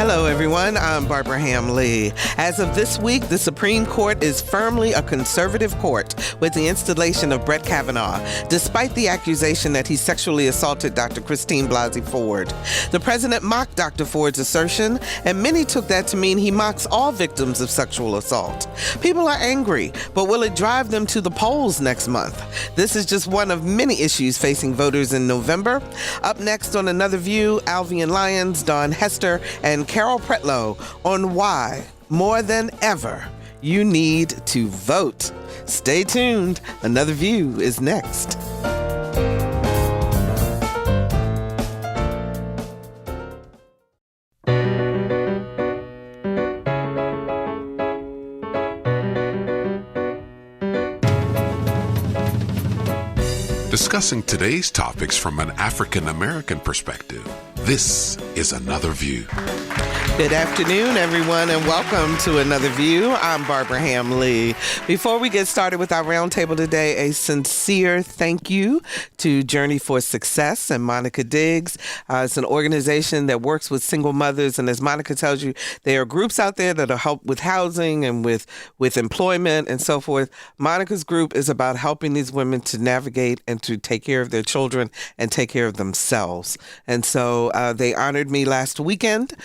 Hello, everyone. I'm Barbara Ham-Lee. As of this week, the Supreme Court is firmly a conservative court with the installation of Brett Kavanaugh, despite the accusation that he sexually assaulted Dr. Christine Blasey Ford. The president mocked Dr. Ford's assertion, and many took that to mean he mocks all victims of sexual assault. People are angry, but will it drive them to the polls next month? This is just one of many issues facing voters in November. Up next on Another View, Alvean, Lyons, Daun, Hester, and Carol Pretlow on why, more than ever, you need to vote. Stay tuned. Another View is next. Discussing today's topics from an African American perspective, this is Another View. Good afternoon, everyone, and welcome to Another View. I'm Barbara Ham-Lee. Before we get started with our roundtable today, a sincere thank you to Journey for Success and Monica Diggs. It's an organization that works with single mothers, and as Monica tells you, there are groups out there that'll help with housing and with employment and so forth. Monica's group is about helping these women to navigate and to take care of their children and take care of themselves. And so they honored me last weekend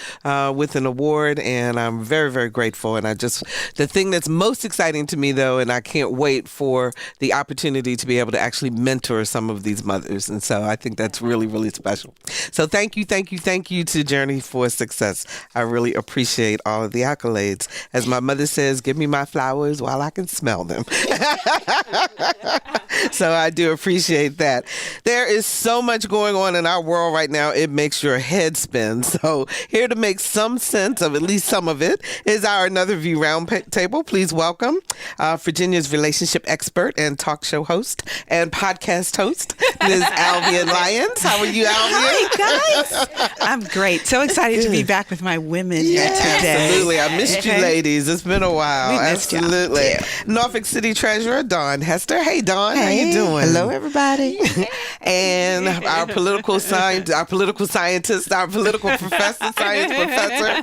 with an award, and I'm very, very grateful. And the thing that's most exciting to me, though, and I can't wait for the opportunity to be able to actually mentor some of these mothers. And so I think that's really, really special. So thank you to Journey for Success. I really appreciate all of the accolades. As my mother says, give me my flowers while I can smell them. So I do appreciate that. There is so much going on in our world right now, it makes your head spin. So here to make some sense of at least some of it is our Another View roundtable. Please welcome Virginia's relationship expert and talk show host and podcast host, Ms. Alvean Lyons. How are you, Alvean? Hi, guys. I'm great. So excited to be back with my women here today. Absolutely. I missed you, ladies. It's been a while. We missed Absolutely. Norfolk City Treasurer, Daun Hester. Hey, Daun. How you doing? Hello, everybody. And our political scientist, our political professor, science professor,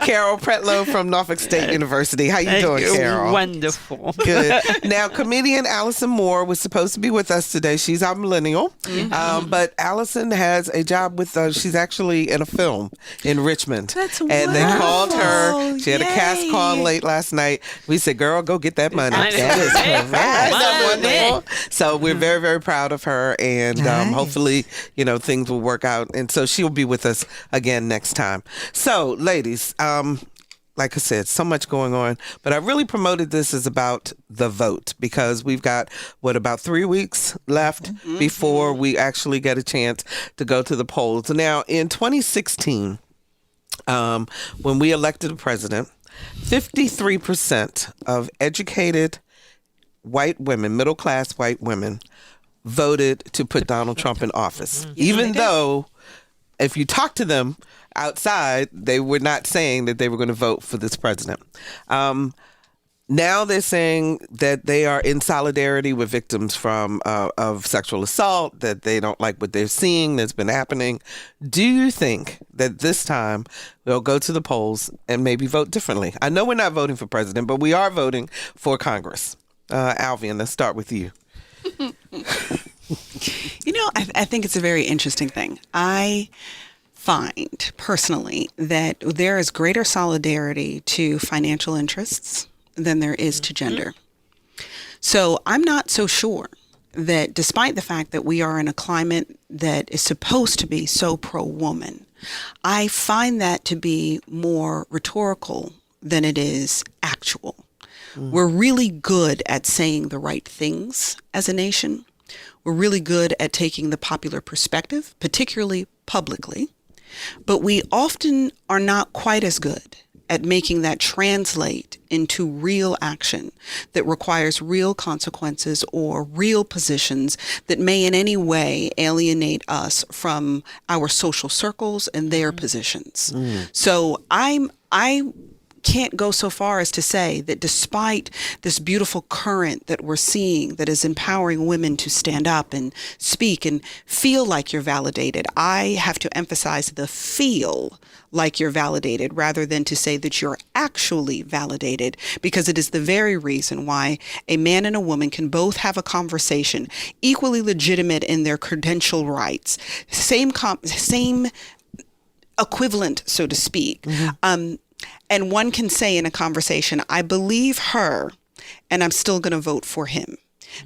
Carol Pretlow from Norfolk State University. How you doing, Carol? Wonderful. Good. Now, comedian Allison Moore was supposed to be with us today. She's our millennial. But Allison has a job with, she's actually in a film in Richmond. That's And they called her. She had a Yay. cast call late last night. We said, girl, go get that money. I know. That is correct. Isn't that Money. wonderful? So we're very, very proud of her. And Nice. hopefully, things will work out. And so she'll be with us again next time. So, ladies, like I said, so much going on, but I really promoted this as about the vote because we've got, about 3 weeks left before we actually get a chance to go to the polls. Now, in 2016, when we elected a president, 53% of educated white women, middle-class white women, voted to put Donald Trump in office, even though if you talk to them outside, they were not saying that they were going to vote for this president. Now they're saying that they are in solidarity with victims of sexual assault, that they don't like what they're seeing that's been happening. Do you think that this time they'll go to the polls and maybe vote differently? I know we're not voting for president, but we are voting for Congress. Alvean, let's start with you. I think it's a very interesting thing. I find personally that there is greater solidarity to financial interests than there is to gender. So I'm not so sure that despite the fact that we are in a climate that is supposed to be so pro-woman, I find that to be more rhetorical than it is actual. We're really good at saying the right things as a nation. We're really good at taking the popular perspective, particularly publicly, but we often are not quite as good at making that translate into real action that requires real consequences or real positions that may in any way alienate us from our social circles and their positions. So I can't go so far as to say that despite this beautiful current that we're seeing that is empowering women to stand up and speak and feel like you're validated, I have to emphasize the feel like you're validated rather than to say that you're actually validated, because it is the very reason why a man and a woman can both have a conversation, equally legitimate in their credential rights, same equivalent, so to speak. And one can say in a conversation, I believe her, and I'm still going to vote for him.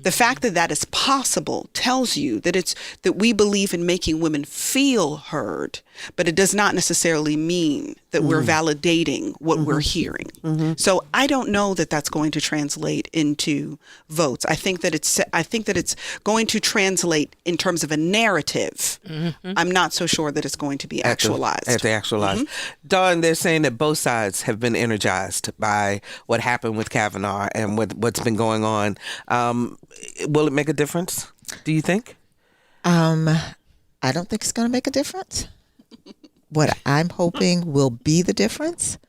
The fact that that is possible tells you that that we believe in making women feel heard, but it does not necessarily mean that we're validating what we're hearing. So I don't know that that's going to translate into votes. I think that it's going to translate in terms of a narrative. I'm not so sure that it's going to be actualized. Daun, they're saying that both sides have been energized by what happened with Kavanaugh and what's been going on. Will it make a difference, do you think? I don't think it's going to make a difference. What I'm hoping will be the difference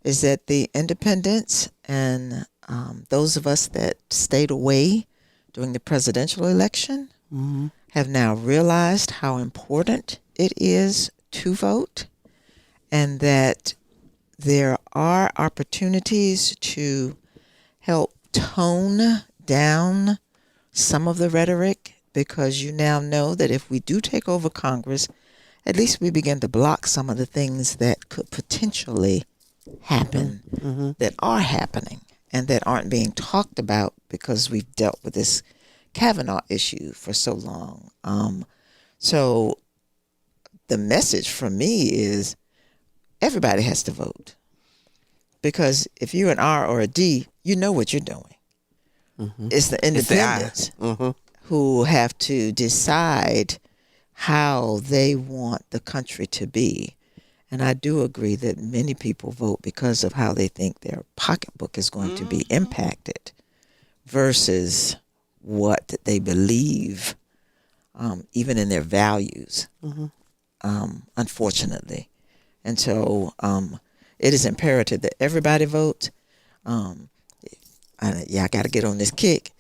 is that the independents and those of us that stayed away during the presidential election have now realized how important it is to vote, and that there are opportunities to help tone down some of the rhetoric, because you now know that if we do take over Congress, at least we begin to block some of the things that could potentially happen, that are happening and that aren't being talked about because we've dealt with this Kavanaugh issue for so long. So the message from me is everybody has to vote, because if you're an R or a D, you know what you're doing. It's the independents who have to decide how they want the country to be. And I do agree that many people vote because of how they think their pocketbook is going to be impacted versus what they believe, even in their values, unfortunately. And so it is imperative that everybody vote. I got to get on this kick.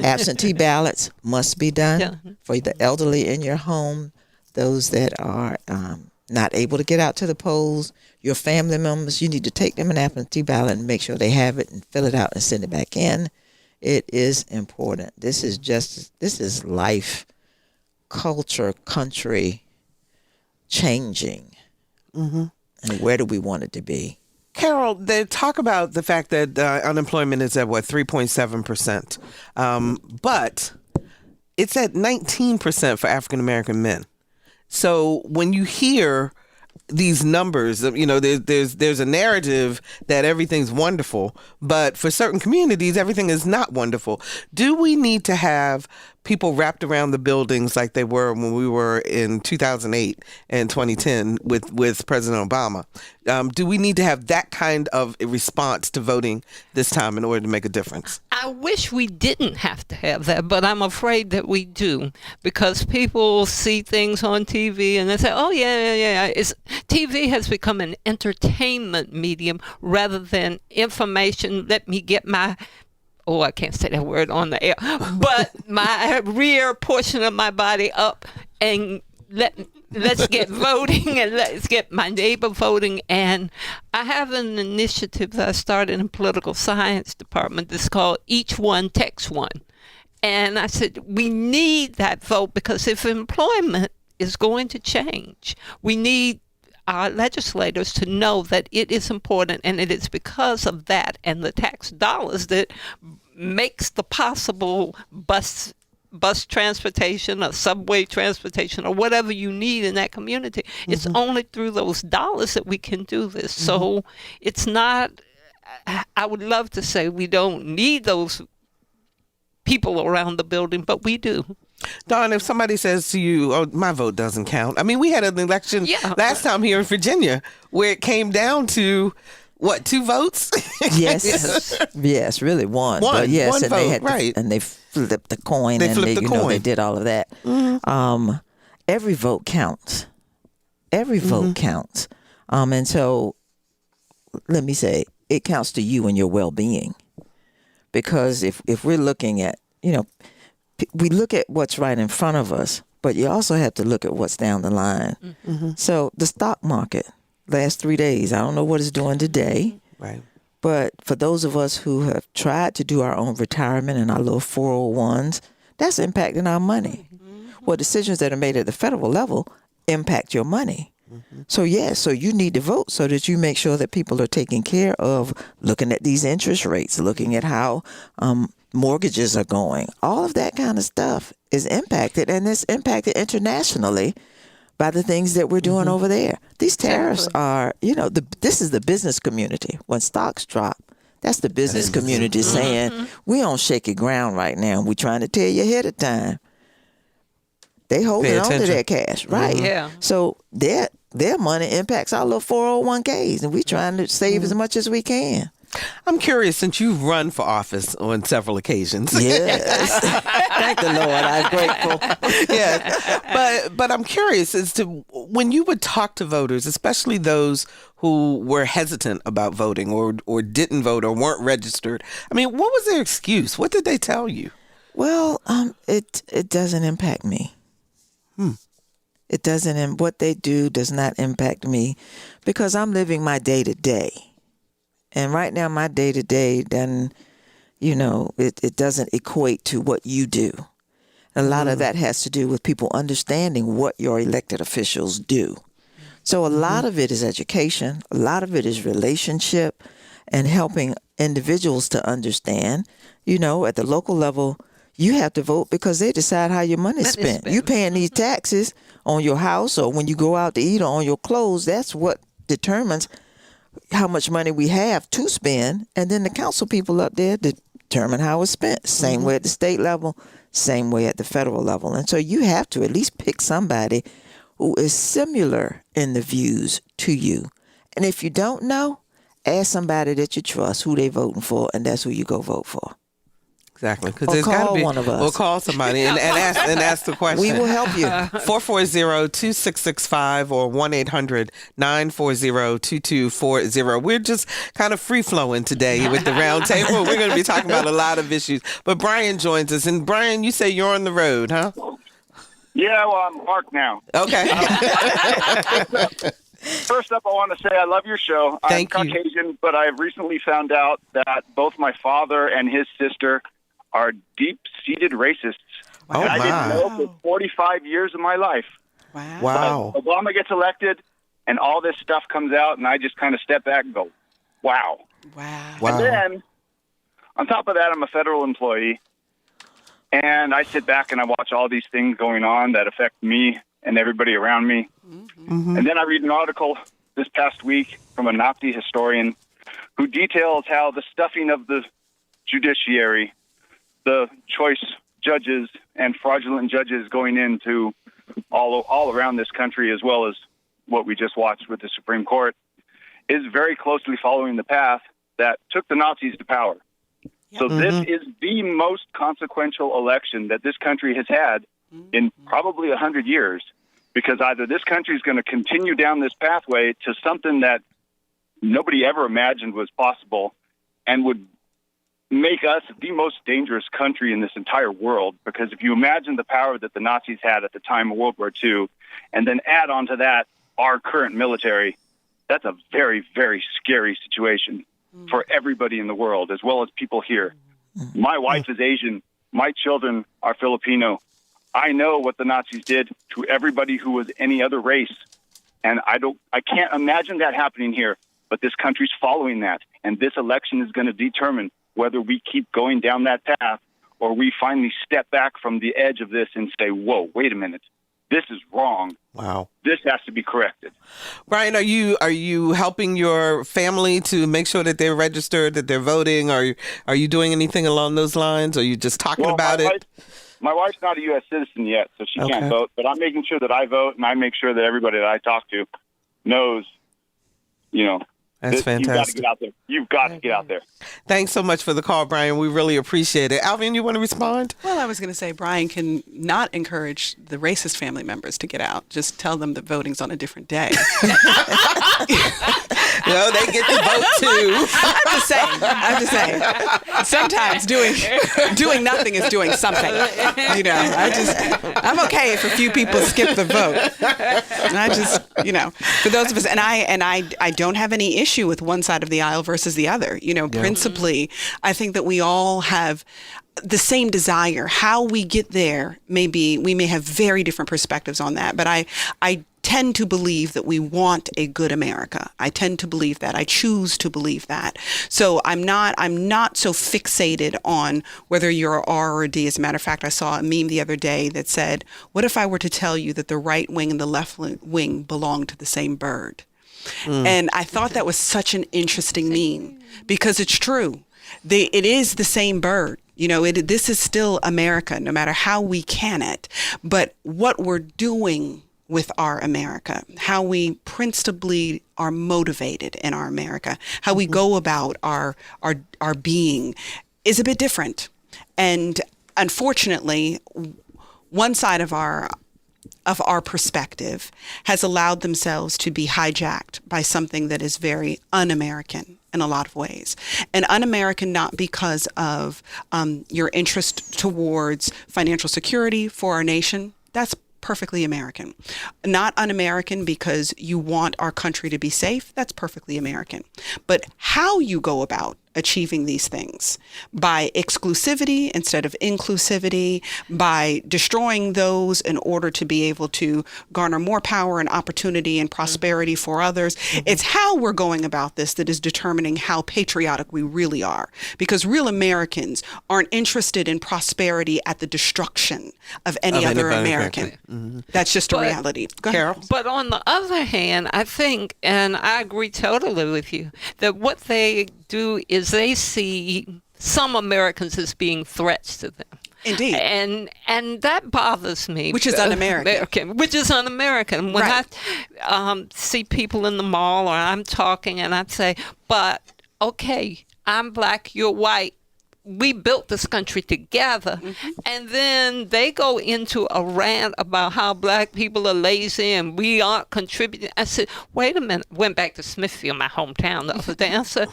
Absentee ballots must be done for the elderly in your home, those that are not able to get out to the polls, your family members. You need to take them an absentee ballot and make sure they have it and fill it out and send it back in. It is important. This is life, culture, country changing. And where do we want it to be? Carol, they talk about the fact that unemployment is at 3.7%, but it's at 19% for African American men. So when you hear these numbers, there's a narrative that everything's wonderful, but for certain communities, everything is not wonderful. Do we need to have people wrapped around the buildings like they were when we were in 2008 and 2010 with President Obama? Do we need to have that kind of a response to voting this time in order to make a difference? I wish we didn't have to have that, but I'm afraid that we do, because people see things on TV and they say, oh, yeah. TV has become an entertainment medium rather than information. Let me get my... I can't say that word on the air, but my rear portion of my body up and let's get voting, and let's get my neighbor voting. And I have an initiative that I started in the political science department that's called Each One Text One. And I said, we need that vote, because if employment is going to change, we need our legislators to know that it is important, and it is because of that and the tax dollars that makes the possible bus transportation or subway transportation or whatever you need in that community. It's only through those dollars that we can do this. So it's not, I would love to say we don't need those people around the building, but we do. Daun, if somebody says to you, oh, my vote doesn't count. I mean, we had an election last time here in Virginia where it came down to, 2 votes? Yes, really one. But yes, one and vote, they had right. And they flipped the coin. They did all of that. Every vote counts. Every vote counts. And so let me say, it counts to you and your well-being. Because if we're looking at, we look at what's right in front of us, but you also have to look at what's down the line. Mm-hmm. So the stock market, last 3 days, I don't know what it's doing today. Right. But for those of us who have tried to do our own retirement and our little 401s, that's impacting our money. Mm-hmm. Well, decisions that are made at the federal level impact your money. Mm-hmm. So you need to vote so that you make sure that people are taken care of, looking at these interest rates, looking at how mortgages are going. All of that kind of stuff is impacted, and it's impacted internationally by the things that we're doing over there. These tariffs are, this is the business community. When stocks drop, that's the business community saying, we on shaky ground right now. We're trying to tell you ahead of time. They holding on to their cash, right? Yeah. So their money impacts our little 401ks, and we trying to save as much as we can. I'm curious, since you've run for office on several occasions. Yes. Thank the Lord. I'm grateful. Yes. But I'm curious as to when you would talk to voters, especially those who were hesitant about voting or didn't vote or weren't registered. I mean, what was their excuse? What did they tell you? Well, it doesn't impact me. It doesn't, and what they do does not impact me because I'm living my day to day. And right now, my day to day, then, it doesn't equate to what you do. A lot of that has to do with people understanding what your elected officials do. So a lot of it is education. A lot of it is relationship and helping individuals to understand, at the local level, you have to vote because they decide how your money's spent. You paying these taxes on your house or when you go out to eat or on your clothes. That's what determines how much money we have to spend. And then the council people up there determine how it's spent. Same way at the state level, same way at the federal level. And so you have to at least pick somebody who is similar in the views to you. And if you don't know, ask somebody that you trust who they voting for, and that's who you go vote for. Exactly, because there's got to be one of us. We'll call somebody and ask the question. We will help you. 440-2665 or 1-800-940-2240. We're just kind of free flowing today with the round table. We're going to be talking about a lot of issues. But Brian joins us, and Brian, you say you're on the road, huh? Yeah, well, I'm Mark now. Okay. First up, I want to say I love your show. I'm Caucasian, but I've recently found out that both my father and his sister are deep-seated racists. Oh, and I didn't know for 45 years of my life. Wow. But Obama gets elected, and all this stuff comes out, and I just kind of step back and go, wow. And then, on top of that, I'm a federal employee, and I sit back and I watch all these things going on that affect me and everybody around me. Mm-hmm. And then I read an article this past week from a Nazi historian who details how the stuffing of the judiciary, the choice judges and fraudulent judges going into all around this country, as well as what we just watched with the Supreme Court, is very closely following the path that took the Nazis to power. So this is the most consequential election that this country has had in probably 100 years, because either this country is going to continue down this pathway to something that nobody ever imagined was possible and would make us the most dangerous country in this entire world. Because if you imagine the power that the Nazis had at the time of World War II, and then add on to that our current military, that's a very, very scary situation for everybody in the world, as well as people here. My wife is Asian. My children are Filipino. I know what the Nazis did to everybody who was any other race. And I can't imagine that happening here, but this country's following that. And this election is going to determine whether we keep going down that path or we finally step back from the edge of this and say, whoa, wait a minute. This is wrong. Wow. This has to be corrected. Brian, are you helping your family to make sure that they're registered, that they're voting? Are you doing anything along those lines? Or are you just talking about it? My wife's not a U.S. citizen yet, so she can't vote. But I'm making sure that I vote, and I make sure that everybody that I talk to knows, That's fantastic. You've got to get out there. Thanks so much for the call, Brian. We really appreciate it. Alvean, you want to respond? Well, I was going to say Brian can not encourage the racist family members to get out. Just tell them that voting's on a different day. Well, they get the vote too. I'm just saying. Sometimes doing nothing is doing something. I'm okay if a few people skip the vote. And I just, for those of us, and I don't have any issue with one side of the aisle versus the other. Principally, I think that we all have the same desire. How we get there we may have very different perspectives on that, but I tend to believe that we want a good America. I tend to believe that. I choose to believe that. So I'm not so fixated on whether you're a R or a D. As a matter of fact, I saw a meme the other day that said, what if I were to tell you that the right wing and the left wing belong to the same bird? And I thought that was such an interesting meme because it's true. It is the same bird. This is still America, no matter how we can it. But what we're doing with our America, how we principally are motivated in our America, how we go about our being is a bit different. And unfortunately, one side of our perspective has allowed themselves to be hijacked by something that is very un-American in a lot of ways. And un-American not because of your interest towards financial security for our nation. That's perfectly American. Not un-American because you want our country to be safe. That's perfectly American. But how you go about achieving these things, by exclusivity instead of inclusivity, by destroying those in order to be able to garner more power and opportunity and prosperity for others. It's how we're going about this that is determining how patriotic we really are. Because real Americans aren't interested in prosperity at the destruction of any other American. That's just a reality. Go ahead, Carol. But on the other hand, I think, and I agree totally with you, that what they do is they see some Americans as being threats to them. Indeed. And that bothers me. Which is un-American. Which is un-American. When I see people in the mall or I'm talking and I say, but okay, I'm black, you're white. We built this country together. And then they go into a rant about how black people are lazy and we aren't contributing. I said, wait a minute. Went back to Smithfield, my hometown, the other day. I said,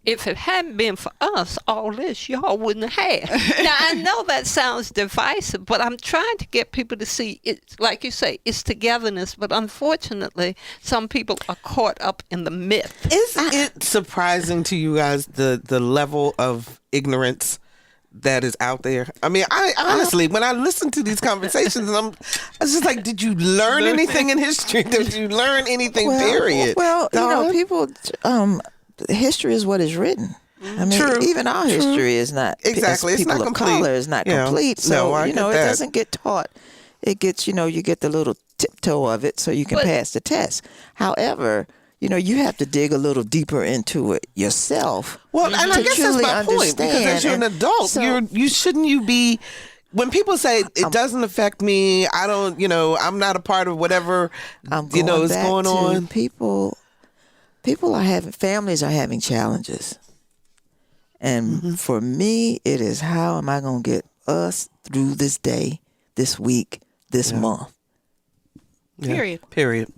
if it hadn't been for us, all this y'all wouldn't have. Now, I know that sounds divisive, but I'm trying to get people to see it, like you say, it's togetherness. But unfortunately, some people are caught up in the myth. Is it surprising to you guys the level of ignorance that is out there? I mean, I honestly, when I listen to these conversations, I was just like, did you learn anything in history? Did you learn anything, period? Well, people, history is what is written. I mean, even our history is not, exactly. It's people not of complete. Color is not complete. So, it doesn't get taught. It gets, you get the little tiptoe of it so you can pass the test. However, you have to dig a little deeper into it yourself. Well, and I guess that's my point, because as you're an adult, you shouldn't be, when people say it doesn't affect me, I don't, I'm not a part of whatever, is going on. People families are having challenges. And for me, it is how am I going to get us through this day, this week, this month? Period.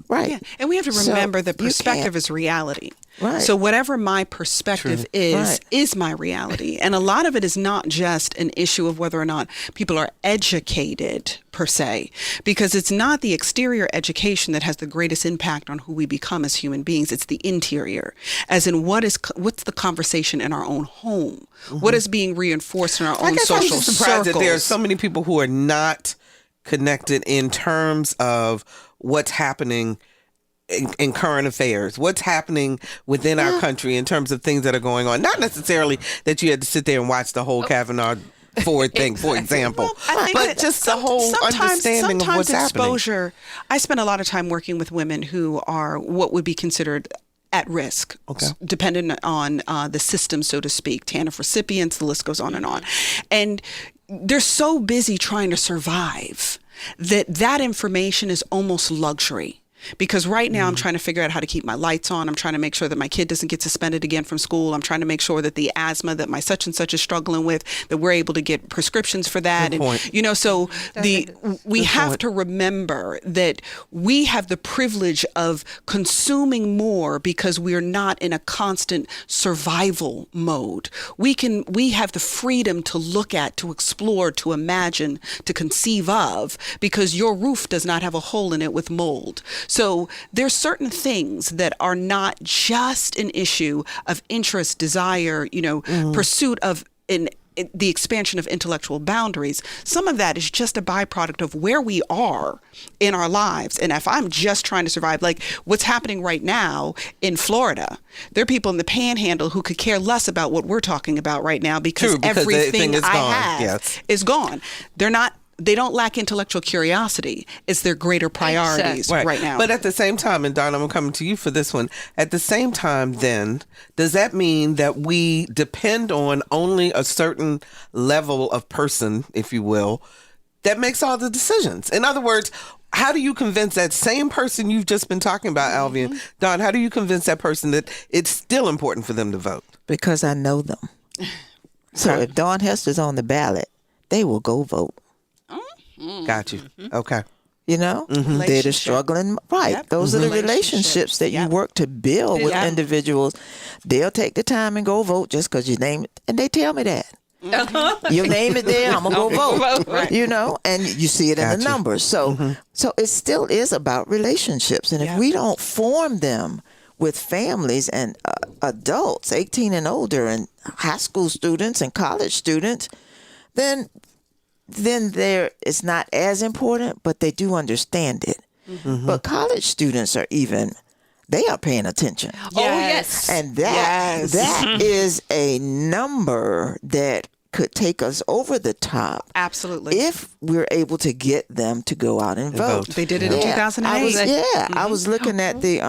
Right. Yeah. And we have to remember that perspective is reality. Right. So whatever my perspective is my reality. And a lot of it is not just an issue of whether or not people are educated per se, because it's not the exterior education that has the greatest impact on who we become as human beings. It's the interior, as in what's the conversation in our own home? What is being reinforced in our own social I'm just surprised circles? that there are so many people who are not connected in terms of what's happening in current affairs, what's happening within our country in terms of things that are going on. Not necessarily that you had to sit there and watch the whole Kavanaugh Ford thing, for example, but just the whole understanding of what's happening. I spend a lot of time working with women who are what would be considered at risk, dependent on the system, so to speak, TANF recipients, the list goes on. And they're so busy trying to survive that information is almost luxury. Because right now I'm trying to figure out how to keep my lights on. I'm trying to make sure that my kid doesn't get suspended again from school. I'm trying to make sure that the asthma that my such and such is struggling with, that we're able to get prescriptions for that. Good point. And, so we have to remember that we have the privilege of consuming more because we're not in a constant survival mode. We have the freedom to look at, to explore, to imagine, to conceive of, because your roof does not have a hole in it with mold. So there's certain things that are not just an issue of interest, desire, pursuit of the expansion of intellectual boundaries. Some of that is just a byproduct of where we are in our lives. And if I'm just trying to survive, like what's happening right now in Florida, there are people in the panhandle who could care less about what we're talking about right now because everything I have is gone. They don't lack intellectual curiosity. It's their greater priorities right now. But at the same time, and Daun, I'm coming to you for this one. At the same time, then, does that mean that we depend on only a certain level of person, if you will, that makes all the decisions? In other words, how do you convince that same person you've just been talking about, Alvean, Daun, how do you convince that person that it's still important for them to vote? Because I know them. So if Daun Hester's on the ballot, they will go vote. Got you. Okay. They're the struggling. Right. Yep. Those are the relationships that you work to build with individuals. They'll take the time and go vote just because you name it. And they tell me that. Your name is there, I'm going to go vote. And you see it in the numbers. So so it still is about relationships. And if we don't form them with families and adults, 18 and older, and high school students and college students, then there it's not as important, but they do understand it. But college students they are paying attention. Yes. Oh, yes. And that is a number that could take us over the top. Absolutely. If we're able to get them to go out and vote. They did it in 2008. I was looking at the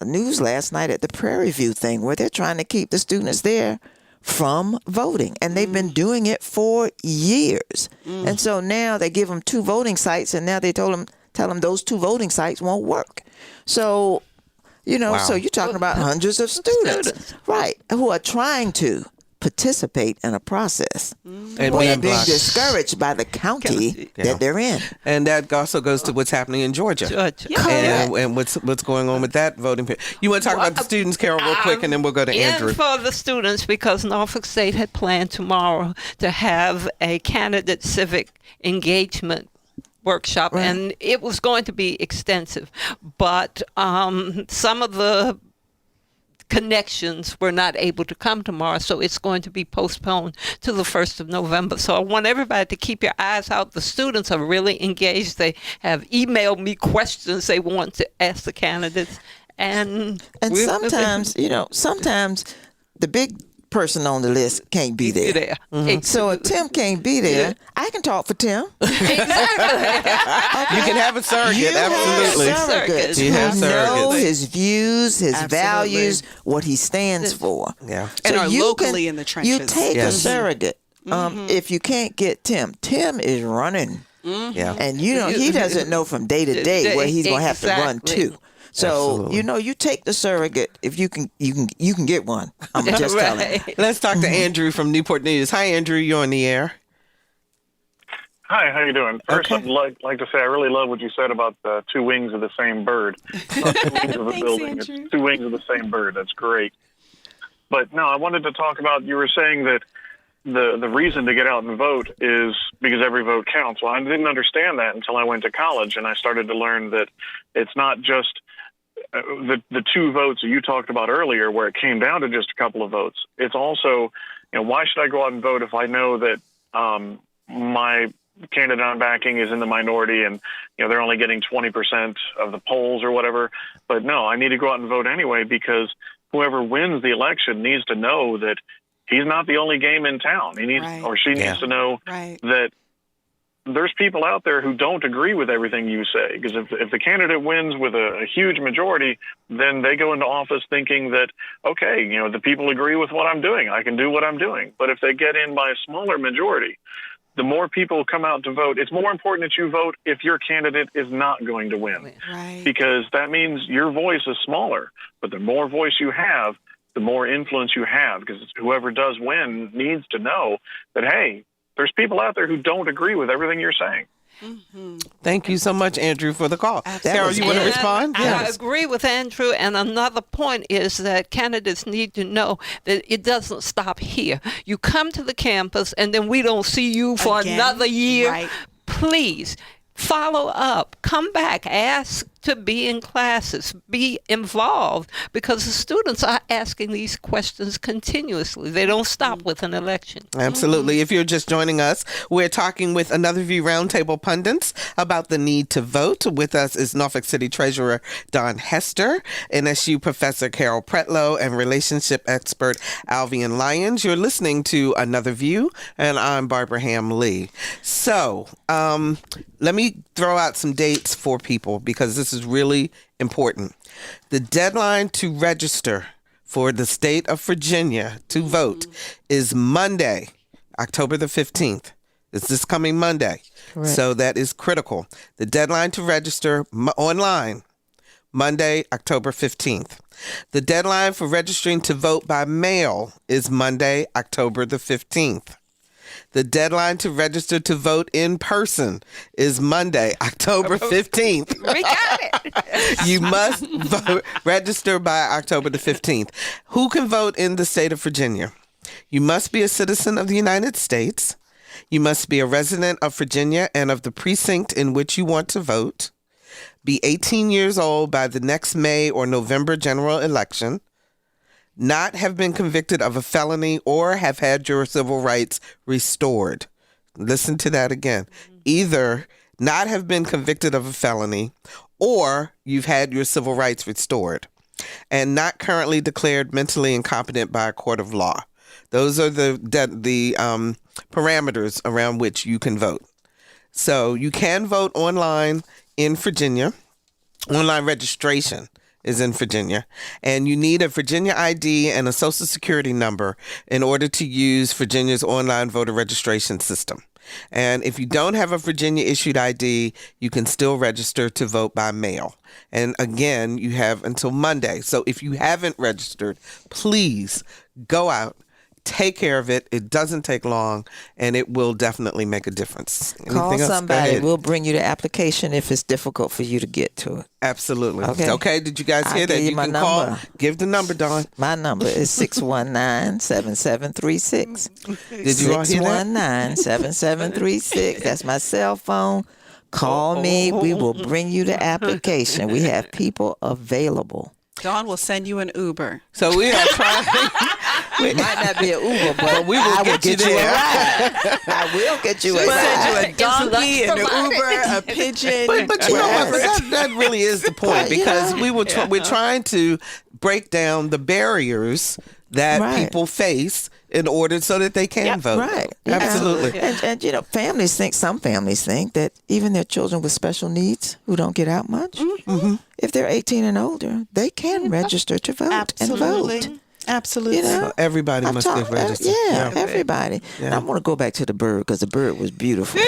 news last night at the Prairie View thing where they're trying to keep the students there from voting, and they've been doing it for years. And so now they give them 2 voting sites, and now they tell them those 2 voting sites won't work. So so you're talking about hundreds of students, right, who are trying to participate in a process, And being discouraged by the county that they're in. And that also goes to what's happening in Georgia. And what's going on with that voting. You want to talk about the students, Carol, real quick, and then we'll go to Andrew. And for the students, because Norfolk State had planned tomorrow to have a candidate civic engagement workshop, and it was going to be extensive. But some of the connections were not able to come tomorrow, so it's going to be postponed to the 1st of November. So I want everybody to keep your eyes out. The students are really engaged. They have emailed me questions they want to ask the candidates. And sometimes, sometimes the big person on the list can't be there. So if Tim can't be there, I can talk for Tim. Exactly. You can have a surrogate. Absolutely. You know his views, his values, what he stands for. Yeah. And are locally in the trenches. You take a surrogate. If you can't get Tim is running. Yeah. And he doesn't know from day to day where he's going to have to run to. So, you take the surrogate if you can get one. I'm just telling you. Let's talk to Andrew from Newport News. Hi, Andrew. You're on the air. Hi, how you doing? First, I'd like to say I really love what you said about the 2 wings of the same bird. Not 2 wings of a building. Andrew. It's 2 wings of the same bird. That's great. But no, I wanted to talk about, you were saying that the reason to get out and vote is because every vote counts. Well, I didn't understand that until I went to college, and I started to learn that it's not just the 2 votes that you talked about earlier, where it came down to just a couple of votes. It's also, why should I go out and vote if I know that my candidate I'm backing is in the minority and they're only getting 20% of the polls or whatever? But no, I need to go out and vote anyway, because whoever wins the election needs to know that he's not the only game in town. He needs or she needs to know that there's people out there who don't agree with everything you say, because if the candidate wins with a huge majority, then they go into office thinking that, okay, the people agree with what I'm doing. I can do what I'm doing. But if they get in by a smaller majority, the more people come out to vote, it's more important that you vote if your candidate is not going to win. Right. Because that means your voice is smaller. But the more voice you have, the more influence you have. Because whoever does win needs to know that, hey, there's people out there who don't agree with everything you're saying. Mm-hmm. Thank you so much, Andrew, for the call. Carol, you want to And respond? I agree with Andrew. And another point is that candidates need to know that it doesn't stop here. You come to the campus and then we don't see you for another year. Right. Please follow up, come back, ask to be in classes, be involved, because the students are asking these questions continuously. They don't stop with an election. Absolutely. If you're just joining us, we're talking with Another View Roundtable pundits about the need to vote. With us is Norfolk City Treasurer Daun Hester, NSU Professor Carol Pretlow, and relationship expert Alvean Lyons. You're listening to Another View, and I'm Barbara Ham Lee. So, let me throw out some dates for people because this is really important. The deadline to register for the state of Virginia to vote is Monday, October the 15th. It's this coming Monday. Correct. So that is critical. The deadline to register online, Monday, October 15th. The deadline for registering to vote by mail is Monday, October the 15th. The deadline to register to vote in person is Monday, October 15th. We got it. You must register by October the 15th. Who can vote in the state of Virginia? You must be a citizen of the United States. You must be a resident of Virginia and of the precinct in which you want to vote. Be 18 years old by the next May or November general election. Not have been convicted of a felony or have had your civil rights restored. Listen to that again. Either not have been convicted of a felony or you've had your civil rights restored, and not currently declared mentally incompetent by a court of law. Those are the parameters around which you can vote. So you can vote online in Virginia. Online registration is in Virginia, and you need a Virginia ID and a Social Security number in order to use Virginia's online voter registration system. And if you don't have a Virginia issued ID, you can still register to vote by mail. And again, you have until Monday. So if you haven't registered, please go out, take care of it. It doesn't take long, and it will definitely make a difference. Call somebody. We'll bring you the application if it's difficult for you to get to it. Absolutely. Okay. Did you guys hear that? You can call. Number. Give the number, Dawn. My number is 619-7736. Did you all hear that? 619-7736. That's my cell phone. Call me. We will bring you the application. We have people available. Dawn will send you an Uber. So we are trying. It might not be an Uber, but we will get you there. a ride. I will get you a We'll ride. send you a donkey, an Uber, a pigeon. But you know what? But that really is the point, because we're trying to break down the barriers that people face in order so that they can vote. Right. Absolutely. And some families think that even their children with special needs who don't get out much, if they're 18 and older, they can register to vote and vote. Absolutely. So everybody must get registered. Everybody. Yeah. And I want to go back to the bird because the bird was beautiful.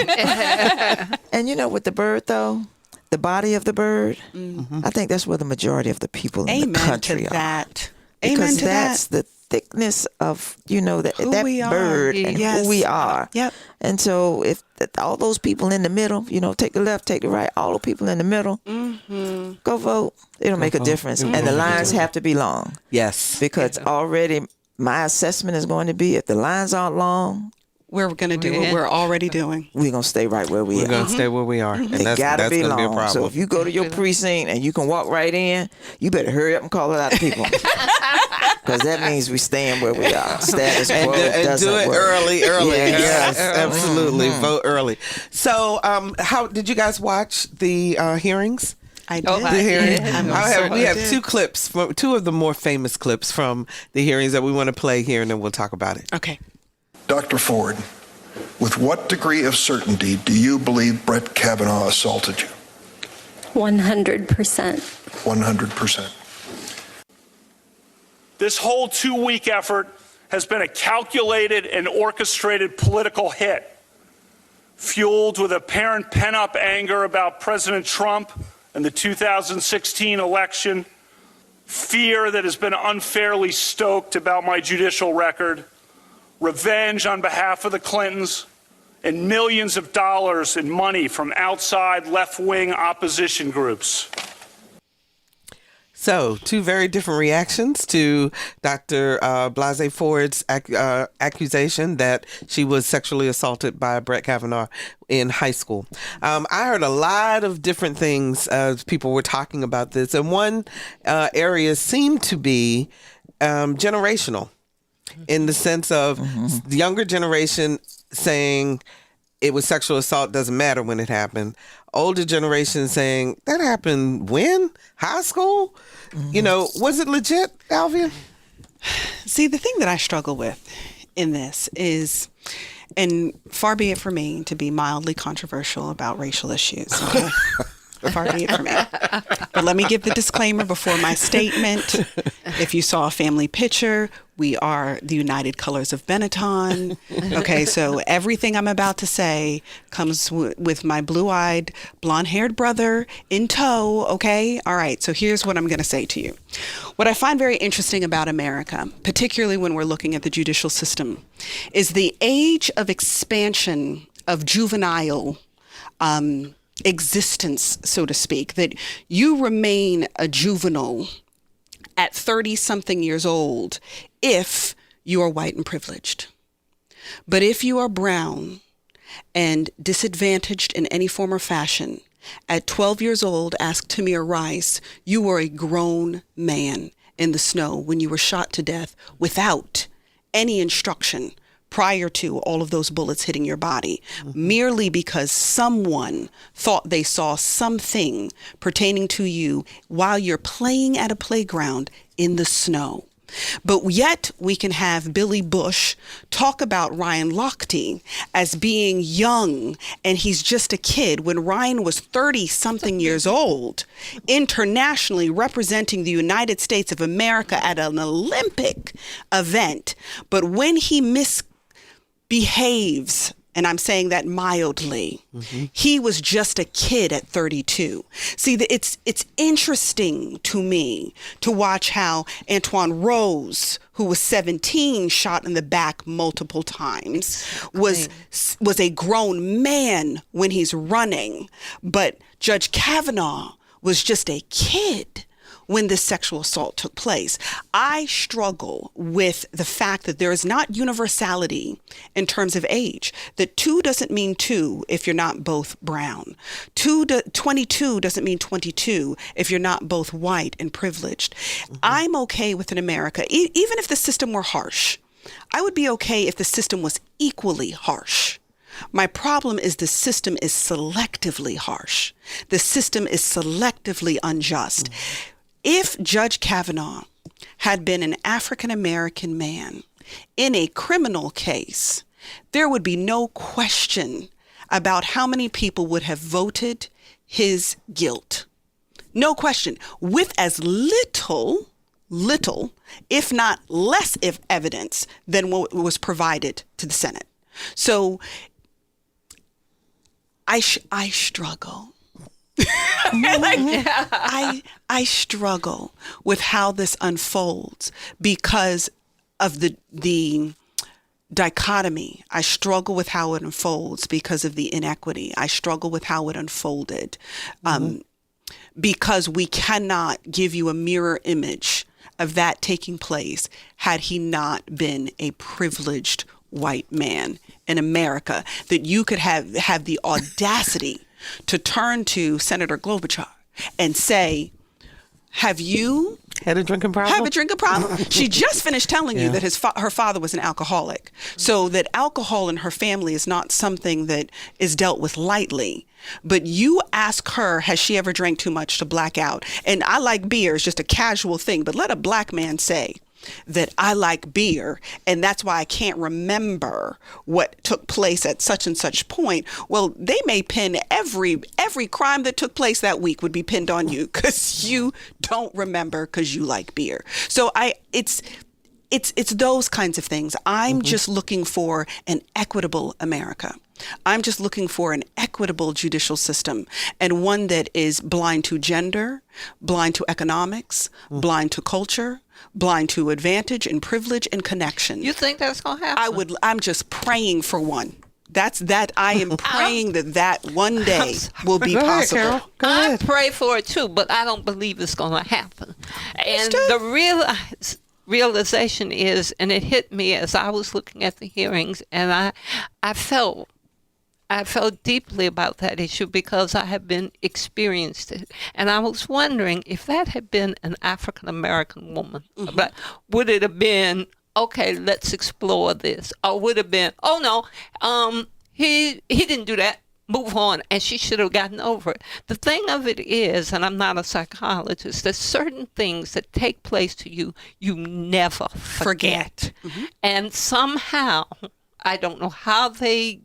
And with the bird, though, the body of the bird, I think that's where the majority of the people in the country to are. that. Because Amen to that's the thickness of, that we are. bird and who we are. Yep. And so if all those people in the middle, take the left, take the right, all the people in the middle, go vote. It'll make a difference. And the lines have to be long. Yes. Because already my assessment is going to be if the lines aren't long, we're going to do what we're already doing. we're going to stay right where we are. We're going to stay where we are. And It gotta be going to be a long. problem. So if you go to your precinct and you can walk right in, you better hurry up and call it out to people. Because that means we staying where we are. Status quo and do it work. early. Yeah. Yes, absolutely. Vote early. So how did you guys watch the hearings? I did. The hearing. We have did. two clips, two of the more famous clips from the hearings that we want to play here, and then we'll talk about it. Okay. Dr. Ford, with what degree of certainty do you believe Brett Kavanaugh assaulted you? 100%. 100%. This whole 2-week effort has been a calculated and orchestrated political hit. fueled with apparent pent-up anger about President Trump and the 2016 election, fear that has been unfairly stoked about my judicial record, revenge on behalf of the Clintons, and millions of dollars in money from outside left-wing opposition groups. So, two very different reactions to Dr. Blasey Ford's accusation that she was sexually assaulted by Brett Kavanaugh in high school. I heard a lot of different things as people were talking about this, and one area seemed to be generational, in the sense of the younger generation saying it was sexual assault, doesn't matter when it happened. Older generation saying that happened when? High school? You know, was it legit, Alvean? See, the thing that I struggle with in this is, and far be it for me to be mildly controversial about racial issues, okay? Far be it from me. But let me give the disclaimer before my statement. If you saw a family picture, we are the United Colors of Benetton. Okay, so everything I'm about to say comes with my blue-eyed, blonde-haired brother in tow, okay? All right, so here's what I'm going to say to you. What I find very interesting about America, particularly when we're looking at the judicial system, is the age of expansion of juvenile existence, so to speak, that you remain a juvenile at 30-something years old if you are white and privileged. But if you are brown and disadvantaged in any form or fashion, at 12 years old, ask Tamir Rice, you were a grown man in the snow when you were shot to death without any instruction prior to all of those bullets hitting your body, merely because someone thought they saw something pertaining to you while you're playing at a playground in the snow. But yet we can have Billy Bush talk about Ryan Lochte as being young and he's just a kid when Ryan was 30-something years old, internationally representing the United States of America at an Olympic event. But when he misbehaves, and I'm saying that mildly, he was just a kid at 32. See, it's interesting to me to watch how Antoine Rose, who was 17, shot in the back multiple times, was a grown man when he's running. But Judge Kavanaugh was just a kid when this sexual assault took place. I struggle with the fact that there is not universality in terms of age, that 2 doesn't mean 2 if you're not both brown. 22 doesn't mean 22 if you're not both white and privileged. I'm okay with an America, even if the system were harsh, I would be okay if the system was equally harsh. My problem is the system is selectively harsh. The system is selectively unjust. If Judge Kavanaugh had been an African-American man in a criminal case, there would be no question about how many people would have voted his guilt. No question. With as little, if not less evidence than what was provided to the Senate. So I struggle. I struggle with how this unfolds because of the dichotomy. I struggle with how it unfolds because of the inequity. I struggle with how it unfolded because we cannot give you a mirror image of that taking place had he not been a privileged white man in America, that you could have the audacity to turn to Senator Klobuchar and say, have you had a drinking problem? Have a drinking problem? She just finished telling you that her father was an alcoholic. So that alcohol in her family is not something that is dealt with lightly. But you ask her, has she ever drank too much to black out? And I like beer is just a casual thing, but let a black man say that I like beer, and that's why I can't remember what took place at such and such point. Well, they may pin every crime that took place that week would be pinned on you because you don't remember because you like beer. So it's those kinds of things. I'm just looking for an equitable America. I'm just looking for an equitable judicial system, and one that is blind to gender, blind to economics, blind to culture, blind to advantage and privilege and connection. You think that's going to happen? I'm just praying for one. I am praying that one day will be possible. I pray for it too, but I don't believe it's going to happen. And the realization is, and it hit me as I was looking at the hearings, and I felt deeply about that issue because I have been experienced it. And I was wondering if that had been an African American woman, but would it have been, okay, let's explore this? Or would it have been, oh no, he didn't do that, move on, and she should have gotten over it. The thing of it is, and I'm not a psychologist, there's certain things that take place to you, you never forget. And somehow, I don't know how they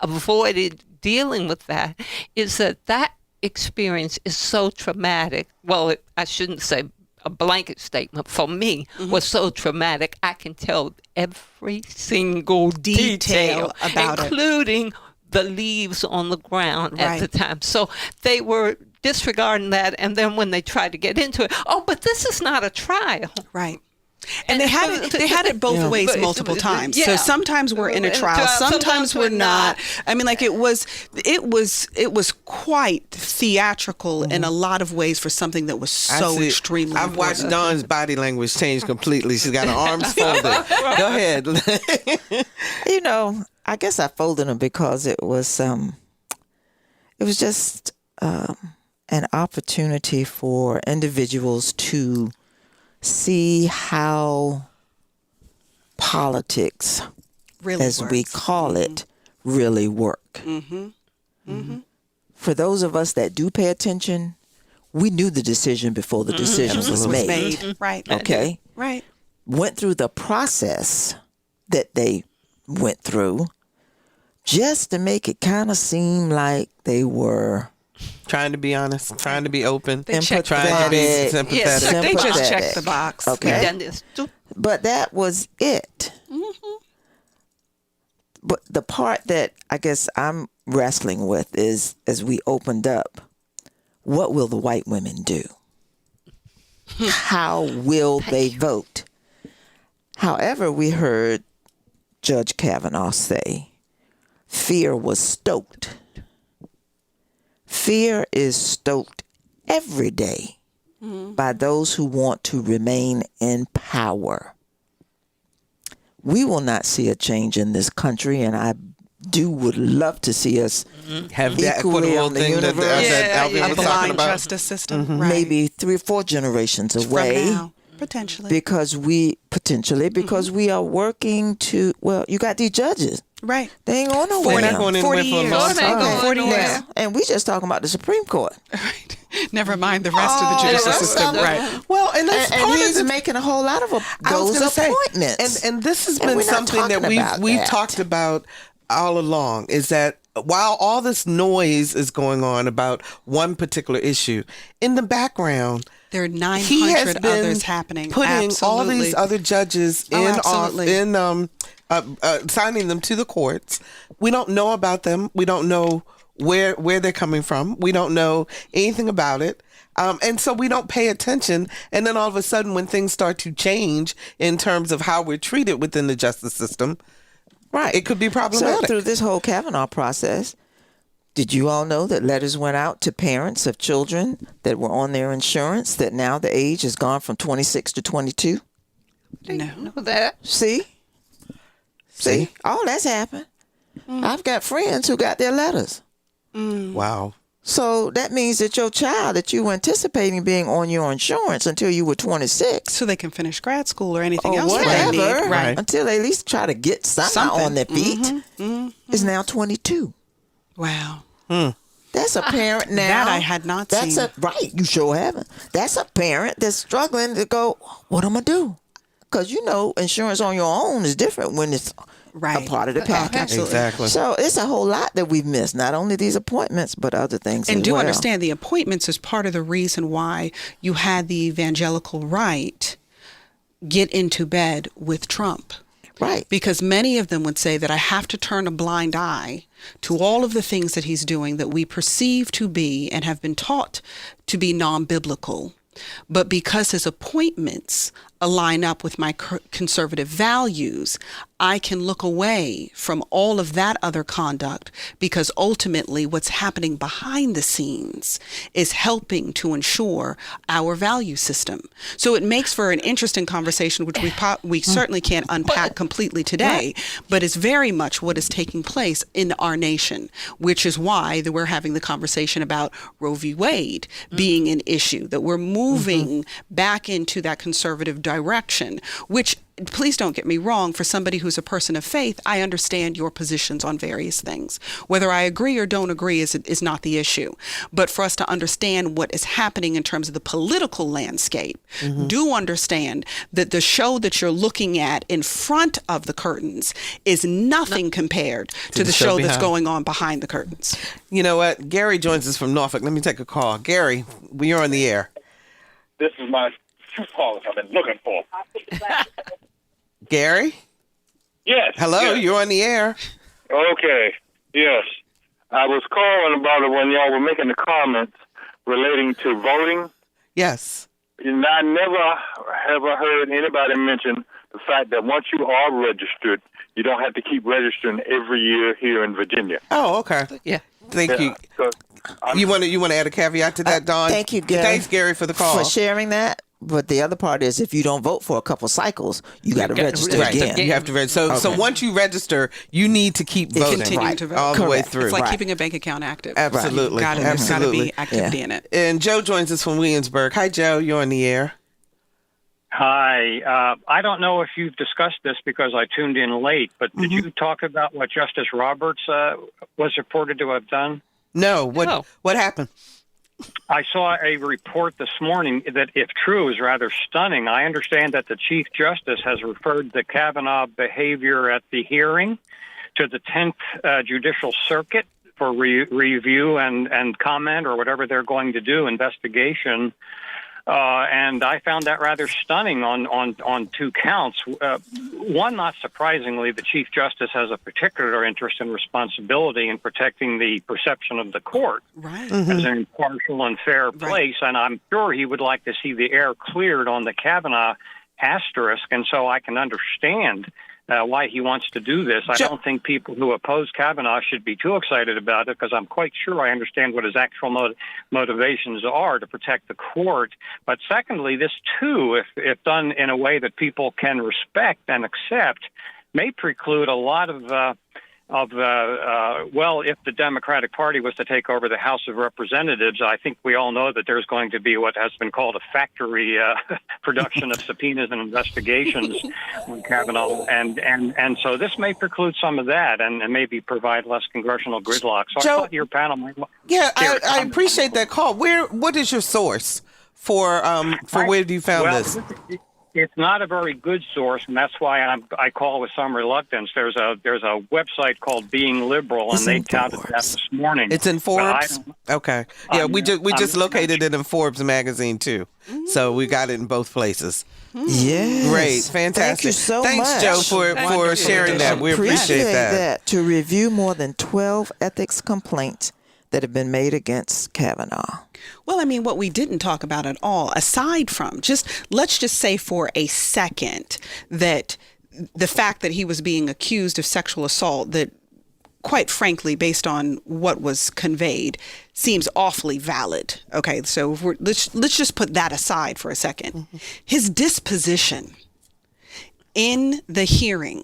avoided dealing with that, is that experience is so traumatic. Well, I shouldn't say a blanket statement. For me, was so traumatic. I can tell every single detail about including the leaves on the ground at the time. So they were disregarding that, and then when they tried to get into it, but this is not a trial. Right. And they had it both ways multiple times. So sometimes we're in a trial, sometimes we're not. I mean, like it was quite theatrical in a lot of ways for something that was so extremely I've watched Dawn's body language change completely. She's got her arms folded. Go ahead. I guess I folded them because it was just an opportunity for individuals to see how politics, really as works. we call it, really work. For those of us that do pay attention, we knew the decision before the decision was made. Right. Okay? Right. Went through the process that they went through just to make it kind of seem like they were trying to be honest, trying to be open, trying to be sympathetic. Yes, they just checked the box. Okay. But that was it. But the part that I guess I'm wrestling with is, as we opened up, what will the white women do? How will they vote? However, we heard Judge Kavanaugh say, fear was stoked. Fear is stoked every day by those who want to remain in power. We will not see a change in this country, and I would love to see us have that equitable thing that Alvean was talking about. Justice system, right. Maybe 3 or 4 generations away. From now, potentially. Because we are working to, you got these judges. Right. They ain't going nowhere. 40 years. 40 years. Now, and we just talking about the Supreme Court. Right. Never mind the rest of the judicial system. Right. Well, and that's and he's making a whole lot of those appointments. And this has been something that we've talked about all along, is that while all this noise is going on about one particular issue, in the background, there are 900 others happening. Putting all these other judges signing them to the courts. We don't know about them. We don't know where they're coming from. We don't know anything about it. And so we don't pay attention. And then all of a sudden, when things start to change in terms of how we're treated within the justice system, it could be problematic. So through this whole Kavanaugh process, did you all know that letters went out to parents of children that were on their insurance that now the age has gone from 26 to 22? No. Know that. See, all that's happened. I've got friends who got their letters. Wow. So that means that your child that you were anticipating being on your insurance until you were 26. So they can finish grad school or anything or else. Whatever. Right. Until they at least try to get something on their feet. Is now 22. Wow. That's a parent now. That I had not seen. Right, you sure haven't. That's a parent that's struggling to go, what am I going to do? Because insurance on your own is different when it's a part of the package. Absolutely. Exactly. So it's a whole lot that we've missed. Not only these appointments, but other things and as do well. Understand the appointments is part of the reason why you had the evangelical right get into bed with Trump. Right. Because many of them would say that I have to turn a blind eye to all of the things that he's doing that we perceive to be and have been taught to be non-biblical. But because his appointments align up with my conservative values, I can look away from all of that other conduct, because ultimately what's happening behind the scenes is helping to ensure our value system. So it makes for an interesting conversation, which we certainly can't unpack completely today, but it's very much what is taking place in our nation, which is why that we're having the conversation about Roe v. Wade being an issue, that we're moving back into that conservative direction, which, please don't get me wrong, for somebody who's a person of faith, I understand your positions on various things. Whether I agree or don't agree is not the issue. But for us to understand what is happening in terms of the political landscape, do understand that the show that you're looking at in front of the curtains is nothing compared to the show that's going on behind the curtains. You know what? Gary joins us from Norfolk. Let me take a call. Gary, you're on the air. This is my two callers I've been looking for. Gary? Yes. Hello, yes. you're on the air. Okay, yes. I was calling about it when y'all were making the comments relating to voting. Yes. And I never ever heard anybody mention the fact that once you are registered, you don't have to keep registering every year here in Virginia. Oh, okay. Yeah. Thank you. So You want to add a caveat to that, Dawn? Thank you, Gary. Thanks, Gary, for the call. For sharing that. But the other part is, if you don't vote for a couple cycles, you got to register again. You have to register. So once you register, you need to keep voting to vote. all the way through. It's like keeping a bank account active. Absolutely. There's got to be activity in it. And Joe joins us from Williamsburg. Hi, Joe. You're on the air. Hi. I don't know if you've discussed this because I tuned in late, but did you talk about what Justice Roberts was reported to have done? No. What happened? I saw a report this morning that, if true, is rather stunning. I understand that the Chief Justice has referred the Kavanaugh behavior at the hearing to the 10th Judicial Circuit for review and comment, or whatever they're going to do, investigation. And I found that rather stunning on two counts. One, not surprisingly, the Chief Justice has a particular interest and responsibility in protecting the perception of the court as an impartial and fair place. And I'm sure he would like to see the air cleared on the Kavanaugh asterisk. And so I can understand why he wants to do this. I don't think people who oppose Kavanaugh should be too excited about it, because I'm quite sure I understand what his actual motivations are, to protect the court. But secondly, this too, if done in a way that people can respect and accept, may preclude a lot of if the Democratic Party was to take over the House of Representatives, I think we all know that there's going to be what has been called a factory production of subpoenas and investigations on Kavanaugh. And so this may preclude some of that and maybe provide less congressional gridlock. So Joe, I thought your panel might... Yeah, I appreciate that call. What is your source for where you found this? It's not a very good source, and that's why I call with some reluctance. There's a website called Being Liberal, and they touted that this morning. It's in Forbes. Okay, yeah, we just located it in Forbes magazine too, so we got it in both places. Yes, great, fantastic. Thank you so much. Thanks, Joe, for sharing that. We appreciate that. To review more than 12 ethics complaints that have been made against Kavanaugh. Well, I mean, what we didn't talk about at all, aside from let's just say for a second that the fact that he was being accused of sexual assault, that quite frankly, based on what was conveyed, seems awfully valid. Okay, so let's just put that aside for a second. His disposition in the hearing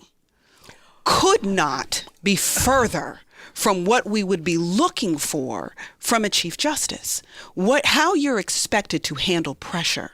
could not be further from what we would be looking for from a Chief Justice. How you're expected to handle pressure,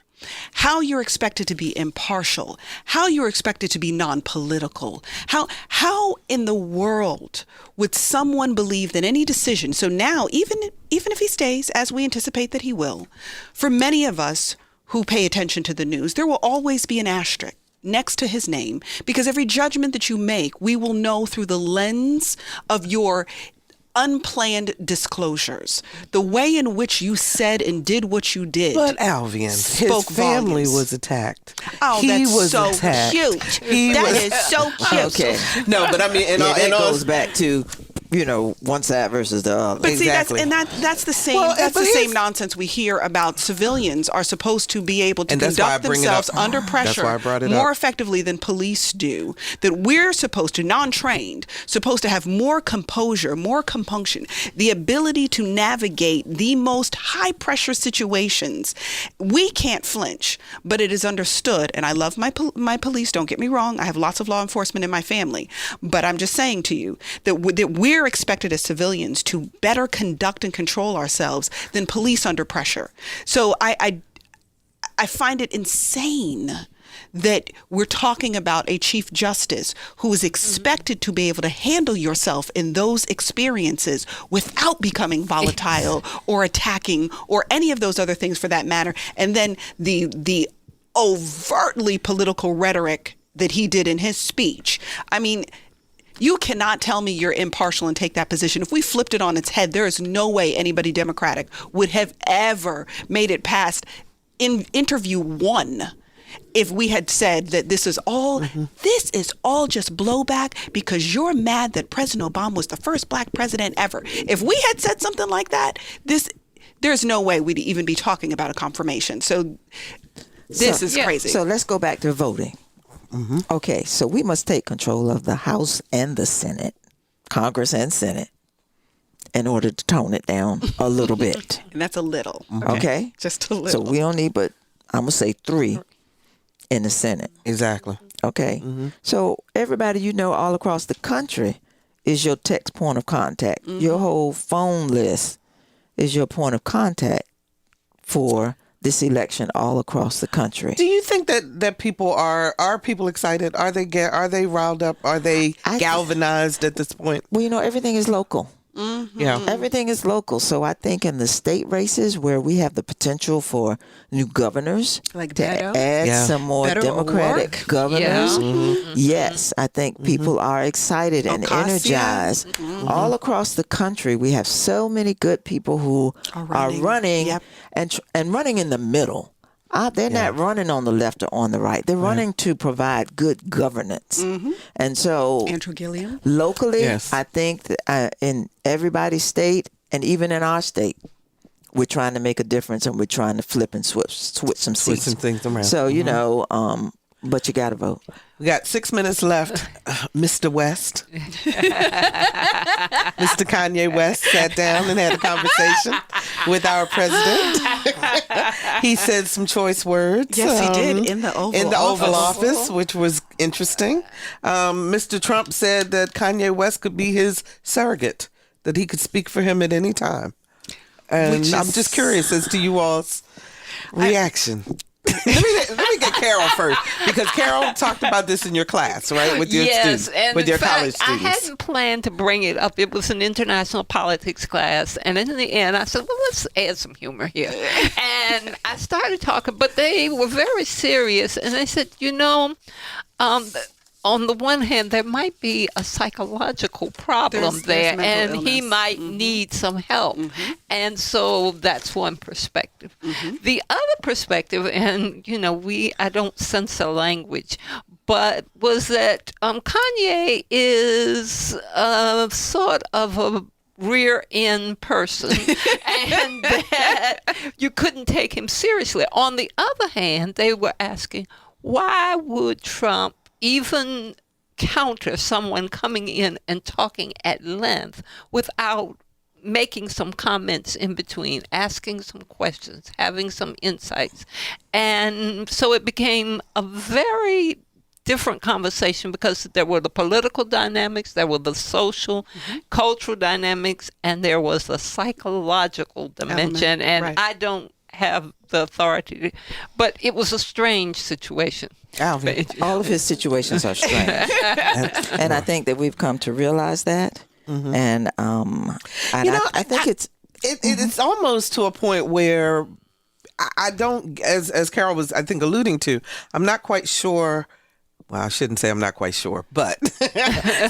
how you're expected to be impartial, how you're expected to be non-political. How in the world would someone believe that any decision, so now even if he stays, as we anticipate that he will, for many of us who pay attention to the news, there will always be an asterisk next to his name, because every judgment that you make, we will know through the lens of your unplanned disclosures, the way in which you said and did what you did. But Alvean, his family was attacked. Oh, he that's was so attacked. cute. That is so cute. Okay. No, but I mean, it goes back to, one side versus the other. But Exactly. see, that's the same. That's the same nonsense we hear about civilians are supposed to be able to conduct themselves under pressure more effectively than police do. That we're supposed to, non-trained, supposed to have more composure, more compunction, the ability to navigate the most high-pressure situations. We can't flinch, but it is understood. And I love my police. Don't get me wrong. I have lots of law enforcement in my family, but I'm just saying to you that we're expected as civilians to better conduct and control ourselves than police under pressure. So I find it insane that we're talking about a chief justice who is expected to be able to handle yourself in those experiences without becoming volatile or attacking or any of those other things for that matter. And then the overtly political rhetoric that he did in his speech. I mean, you cannot tell me you're impartial and take that position. If we flipped it on its head, there is no way anybody Democratic would have ever made it past in interview 1 if we had said that this is all just blowback because you're mad that President Obama was the first black president ever. If we had said something like that, there's no way we'd even be talking about a confirmation. So this is crazy. So let's go back to voting. Mm-hmm. Okay, so we must take control of the House and the Senate, Congress and Senate, in order to tone it down a little bit. And that's a little. Okay? Just a little. So we don't need but, I'm going to say 3 in the Senate. Exactly. Okay? Mm-hmm. So everybody all across the country is your text point of contact. Mm-hmm. Your whole phone list is your point of contact for this election all across the country. Do you think that people are people excited? Are they riled up? Are they galvanized at this point? Well, everything is local. Mm-hmm. Yeah, everything is local. So I think in the state races where we have the potential for new governors to add some more Democratic governors, yes, I think people are excited and energized. Mm-hmm. All across the country, we have so many good people who are running and running in the middle. They're not running on the left or on the right. They're running to provide good governance. Mm-hmm. And so Andrew Gilliam. Locally, I think that, in everybody's state and even in our state, we're trying to make a difference and we're trying to flip and switch some seats. Switch some things around. So, but you got to vote. We got 6 minutes left. Mr. West. Mr. Kanye West sat down and had a conversation with our president. He said some choice words. Yes, he did in the Oval Office, which was interesting. Mr. Trump said that Kanye West could be his surrogate, that he could speak for him at any time. And I'm just curious as to you all's reaction. Let me get Carol first, because Carol talked about this in your class, right, with your students, and with your fact, college students. I hadn't planned to bring it up. It was an international politics class, and in the end, I said, "Well, let's add some humor here." And I started talking, but they were very serious, and they said, on the one hand, there might be a psychological problem there, and he might need some help. Mm-hmm. And so that's one perspective. Mm-hmm. The other perspective, and, I don't censor language, but was that Kanye is sort of a rear-end person and that you couldn't take him seriously. On the other hand, they were asking, why would Trump even counter someone coming in and talking at length without making some comments in between, asking some questions, having some insights? And so it became a very different conversation because there were the political dynamics, there were the social, cultural dynamics, and there was the psychological dimension. I don't have the authority but it was a strange situation. Alvean. All of his situations are strange. and I think that we've come to realize that. Mm-hmm. And I think it's almost to a point where I don't, as Carol was, I think, alluding to, I'm not quite sure Well, I shouldn't say I'm not quite sure, but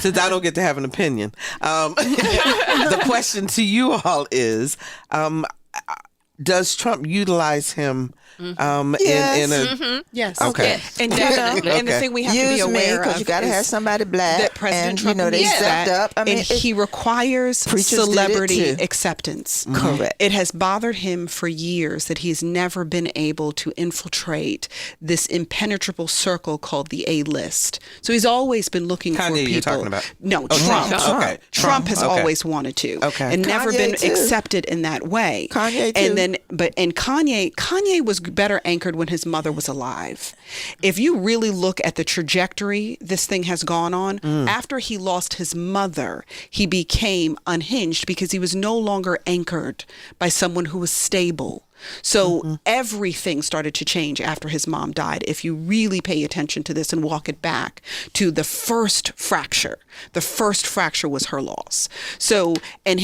since I don't get to have an opinion, the question to you all is, does Trump utilize him Yes. Okay. And definitely. And the thing we have to be aware because of you got to have somebody black. that President Trump they needs stepped that, up. I mean, and he requires celebrity too. acceptance. Correct. It has bothered him for years that he's never been able to infiltrate this impenetrable circle called the A-list. So he's always been looking for people. you're talking about? No, Trump. Trump. Okay. Trump has Okay. always wanted to, Okay. and never Kanye been too. accepted in that way. Kanye too. And then, Kanye was better anchored when his mother was alive. If you really look at the trajectory this thing has gone on, after he lost his mother, he became unhinged because he was no longer anchored by someone who was stable. So everything started to change after his mom died. If you really pay attention to this and walk it back to the first fracture was her loss. So, and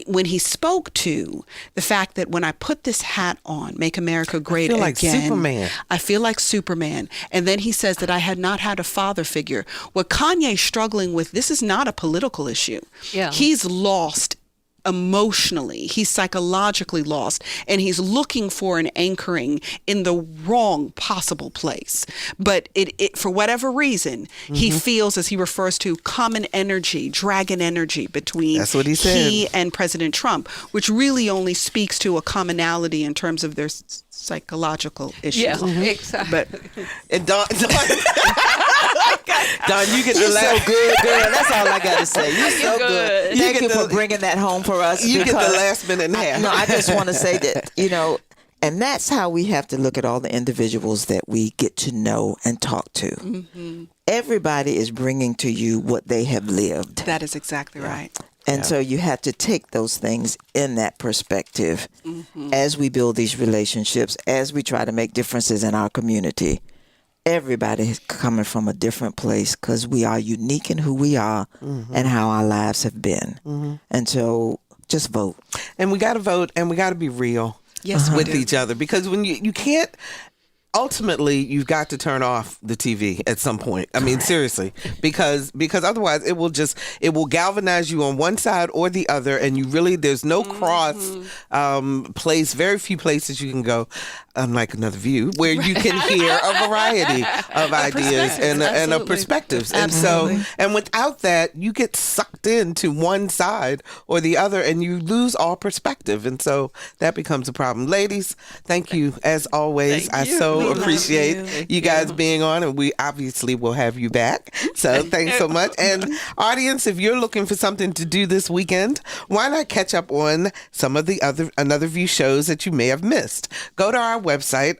when he spoke to the fact that when I put this hat on, make America great again, I feel like Superman. And then he says that I had not had a father figure. What Kanye's struggling with, this is not a political issue. Yeah. He's lost emotionally, he's psychologically lost, and he's looking for an anchoring in the wrong possible place. But it for whatever reason, he feels, as he refers to, common energy, dragon energy between That's what he said. he and President Trump, which really only speaks to a commonality in terms of their psychological issues. Yeah, exactly. But And Daun, you get the You're so good, girl. That's all I got to say. You're so good. You Thank get you for the- bringing that home for us. you get the because- last minute and a half. No, I just want to say that, and that's how we have to look at all the individuals that we get to know and talk to. Everybody is bringing to you what they have lived. that is exactly right. And so you have to take those things in that perspective as we build these relationships, as we try to make differences in our community. Everybody is coming from a different place because we are unique in who we are and how our lives have been. And so just vote. And we got to vote, and we got to be real with each other, because when you can't. Ultimately, you've got to turn off the TV at some point. I mean, seriously, because otherwise it will galvanize you on one side or the other, and there's no cross place, very few places you can go, unlike Another View, where you can hear a variety of ideas and of perspectives. And so, and without that, you get sucked into one side or the other, and you lose all perspective. And so that becomes a problem. Ladies, thank you as always. I so appreciate you guys being on, and we obviously will have you back. So thanks so much. And audience, if you're looking for something to do this weekend, why not catch up on some of the other Another View shows that you may have missed? Go to our website,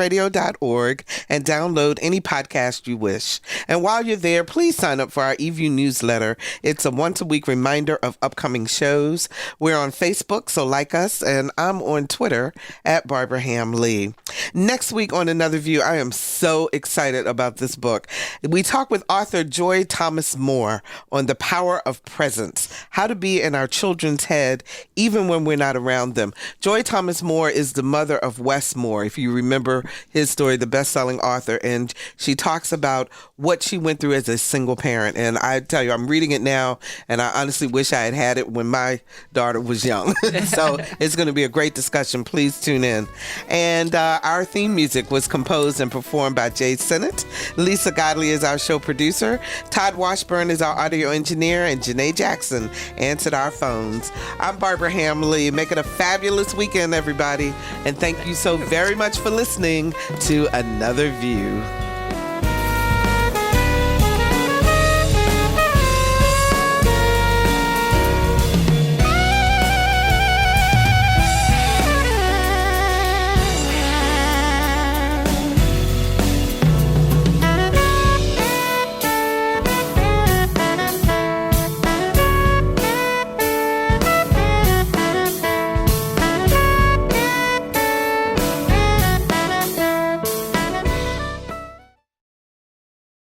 anotherviewradio.org, and download any podcast you wish. And while you're there, please sign up for our eView newsletter. It's a once-a-week reminder of upcoming shows. We're on Facebook, so like us, and I'm on Twitter at Barbara Ham Lee. Next week on Another View, I am so excited about this book. We talk with author Joy Thomas Moore on the power of presence, how to be in our children's head even when we're not around them. Joy Thomas Moore is the mother of Wes Moore, if you remember his story, the best-selling author, and she talks about what she went through as a single parent. And I tell you, I'm reading it now, and I honestly wish I had had it when my daughter was young. So it's going to be a great discussion. Please tune in. And our theme music was composed and performed by Jay Sennett. Lisa Godley is our show producer. Todd Washburn is our audio engineer, and Janae Jackson answered our phones. I'm Barbara Ham Lee. Make it a fabulous weekend, everybody. And thank you so very much for listening to Another View.